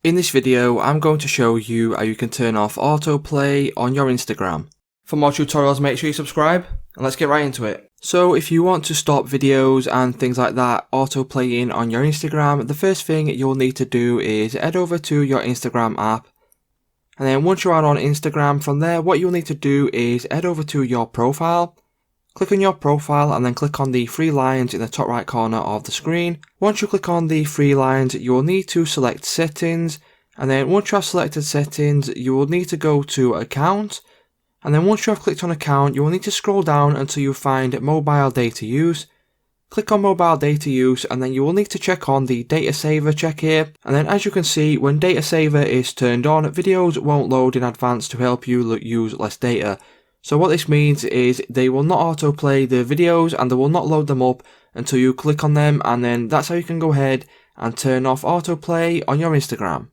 In this video, I'm going to show you how you can turn off autoplay on your Instagram. For more tutorials, make sure you subscribe, and let's get right into it. So if you want to stop videos and things like that autoplaying on your Instagram, the first thing you'll need to do is head over to your Instagram app. And then once you are on Instagram, from there, what you'll need to do is head over to your profile. Click on your profile and then click on the three lines in the top right corner of the screen. Once you click on the three lines, you will need to select settings, and then once you have selected settings, you will need to go to account, and then once you have clicked on account, you will need to scroll down until you find mobile data use. Click on mobile data use, and then you will need to check on the data saver check here, and then as you can see, when data saver is turned on, videos won't load in advance to help you use less data. So what this means is they will not autoplay the videos and they will not load them up until you click on them, and then that's how you can go ahead and turn off autoplay on your Instagram.